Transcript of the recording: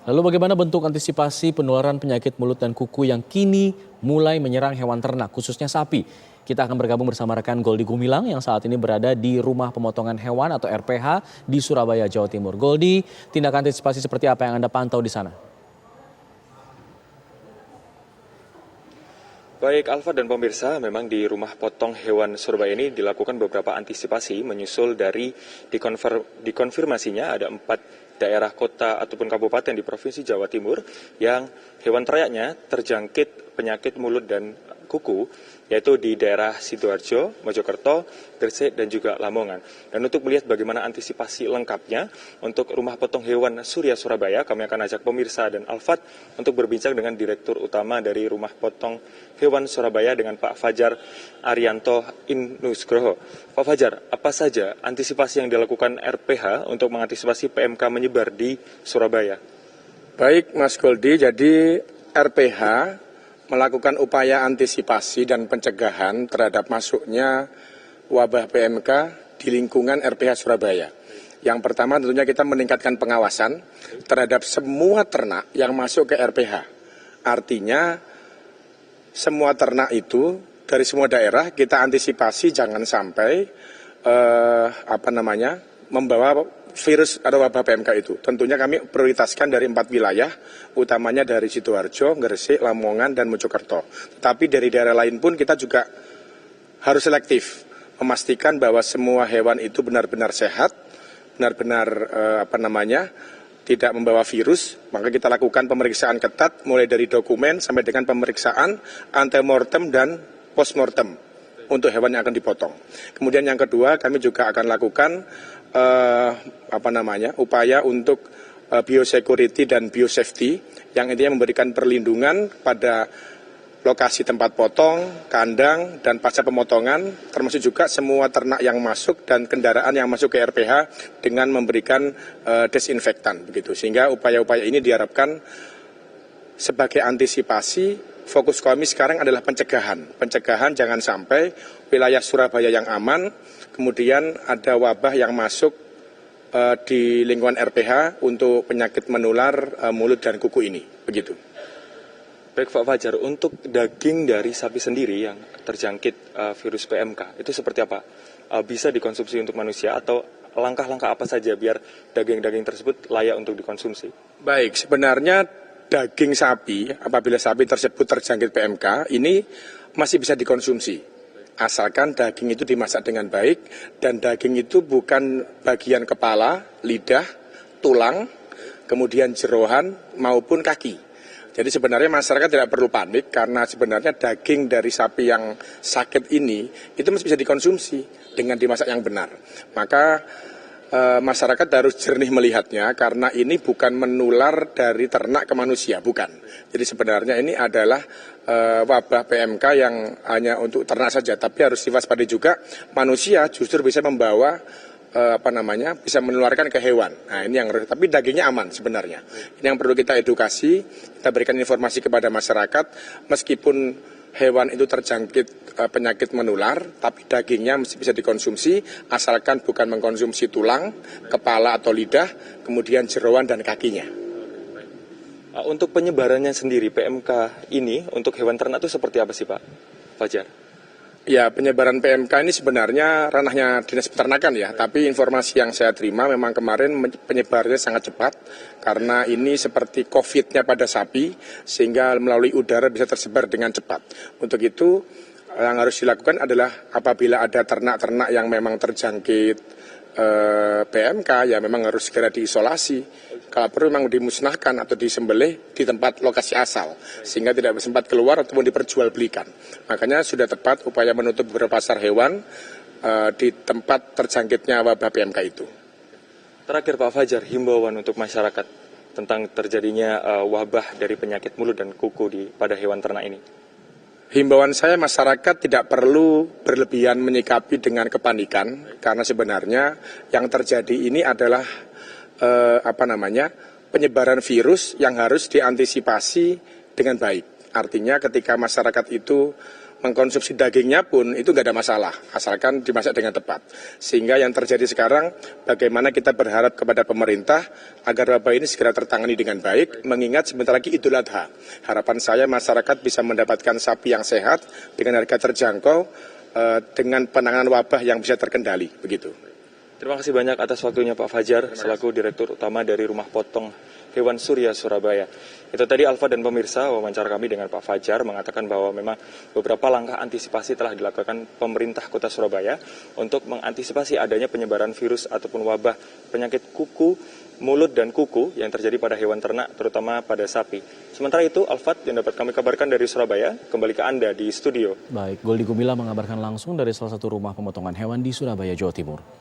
Lalu bagaimana bentuk antisipasi penularan penyakit mulut dan kuku yang kini mulai menyerang hewan ternak, khususnya sapi? Kita akan bergabung bersama rekan Goldi Gumilang yang saat ini berada di Rumah Pemotongan Hewan atau RPH di Surabaya, Jawa Timur. Goldi, tindakan antisipasi seperti apa yang Anda pantau di sana? Baik Alfa dan pemirsa, memang di Rumah Potong Hewan Surabaya ini dilakukan beberapa antisipasi menyusul dari dikonfirmasinya ada 4 daerah kota ataupun kabupaten di Provinsi Jawa Timur yang hewan ternaknya terjangkit penyakit mulut dan kuku, yaitu di daerah Sidoarjo, Mojokerto, Gresik, dan juga Lamongan. Dan untuk melihat bagaimana antisipasi lengkapnya untuk Rumah Potong Hewan Surya Surabaya, kami akan ajak pemirsa dan Alfat untuk berbincang dengan Direktur Utama dari Rumah Potong Hewan Surabaya dengan Pak Fajar Arianto Inusgroho. Pak Fajar, apa saja antisipasi yang dilakukan RPH untuk mengantisipasi PMK menyebar di Surabaya? Baik Mas Goldi, jadi RPH melakukan upaya antisipasi dan pencegahan terhadap masuknya wabah PMK di lingkungan RPH Surabaya. Yang pertama tentunya kita meningkatkan pengawasan terhadap semua ternak yang masuk ke RPH. Artinya semua ternak itu dari semua daerah kita antisipasi jangan sampai membawa virus atau wabah PMK itu. Tentunya kami prioritaskan dari 4 wilayah, utamanya dari Sidoarjo, Gresik, Lamongan, dan Mojokerto. Tapi dari daerah lain pun kita juga harus selektif, memastikan bahwa semua hewan itu benar-benar sehat, benar-benar tidak membawa virus. Maka kita lakukan pemeriksaan ketat, mulai dari dokumen sampai dengan pemeriksaan antemortem dan postmortem untuk hewan yang akan dipotong. Kemudian yang kedua, kami juga akan lakukan upaya untuk biosecurity dan biosafety yang intinya memberikan perlindungan pada lokasi tempat potong, kandang, dan pasca pemotongan, termasuk juga semua ternak yang masuk dan kendaraan yang masuk ke RPH dengan memberikan desinfektan, begitu. Sehingga upaya-upaya ini diharapkan sebagai antisipasi. Fokus kami sekarang adalah pencegahan. Pencegahan jangan sampai wilayah Surabaya yang aman, kemudian ada wabah yang masuk di lingkungan RPH untuk penyakit menular mulut dan kuku ini. Begitu. Baik Pak Fajar, untuk daging dari sapi sendiri yang terjangkit virus PMK, itu seperti apa? Bisa dikonsumsi untuk manusia atau langkah-langkah apa saja biar daging-daging tersebut layak untuk dikonsumsi? Baik, sebenarnya daging sapi, apabila sapi tersebut terjangkit PMK, ini masih bisa dikonsumsi. Asalkan daging itu dimasak dengan baik, dan daging itu bukan bagian kepala, lidah, tulang, kemudian jeroan maupun kaki. Jadi sebenarnya masyarakat tidak perlu panik, karena sebenarnya daging dari sapi yang sakit ini, itu masih bisa dikonsumsi dengan dimasak yang benar. Maka masyarakat harus jernih melihatnya karena ini bukan menular dari ternak ke manusia, bukan. Jadi sebenarnya ini adalah wabah PMK yang hanya untuk ternak saja, tapi harus diwaspadai juga manusia justru bisa membawa bisa menularkan ke hewan. Nah, ini yang tapi dagingnya aman sebenarnya. Ini yang perlu kita edukasi, kita berikan informasi kepada masyarakat meskipun hewan itu terjangkit penyakit menular, tapi dagingnya mesti bisa dikonsumsi, asalkan bukan mengkonsumsi tulang, kepala atau lidah, kemudian jeroan dan kakinya. Untuk penyebarannya sendiri PMK ini untuk hewan ternak itu seperti apa sih Pak Fajar? Ya, penyebaran PMK ini sebenarnya ranahnya Dinas Peternakan ya, tapi informasi yang saya terima memang kemarin penyebarannya sangat cepat karena ini seperti COVID-nya pada sapi sehingga melalui udara bisa tersebar dengan cepat. Untuk itu yang harus dilakukan adalah apabila ada ternak-ternak yang memang terjangkit PMK ya memang harus segera diisolasi. Kalau perlu memang dimusnahkan atau disembelih di tempat lokasi asal sehingga tidak sempat keluar ataupun diperjualbelikan. Makanya sudah tepat upaya menutup beberapa pasar hewan di tempat terjangkitnya wabah PMK itu. Terakhir Pak Fajar, himbauan untuk masyarakat tentang terjadinya wabah dari penyakit mulut dan kuku pada hewan ternak ini. Himbauan saya masyarakat tidak perlu berlebihan menyikapi dengan kepanikan karena sebenarnya yang terjadi ini adalah penyebaran virus yang harus diantisipasi dengan baik. Artinya ketika masyarakat itu mengkonsumsi dagingnya pun itu nggak ada masalah, asalkan dimasak dengan tepat. Sehingga yang terjadi sekarang, bagaimana kita berharap kepada pemerintah agar wabah ini segera tertangani dengan baik, mengingat sebentar lagi Idul Adha. Harapan saya masyarakat bisa mendapatkan sapi yang sehat dengan harga terjangkau, dengan penanganan wabah yang bisa terkendali, begitu. Terima kasih banyak atas waktunya Pak Fajar, selaku Direktur Utama dari Rumah Potong Hewan Surya Surabaya. Itu tadi Alfa dan pemirsa, wawancara kami dengan Pak Fajar mengatakan bahwa memang beberapa langkah antisipasi telah dilakukan pemerintah Kota Surabaya untuk mengantisipasi adanya penyebaran virus ataupun wabah penyakit kuku, mulut dan kuku yang terjadi pada hewan ternak, terutama pada sapi. Sementara itu, Alfat yang dapat kami kabarkan dari Surabaya, kembali ke Anda di studio. Baik, Goldi Gumilang mengabarkan langsung dari salah satu rumah pemotongan hewan di Surabaya, Jawa Timur.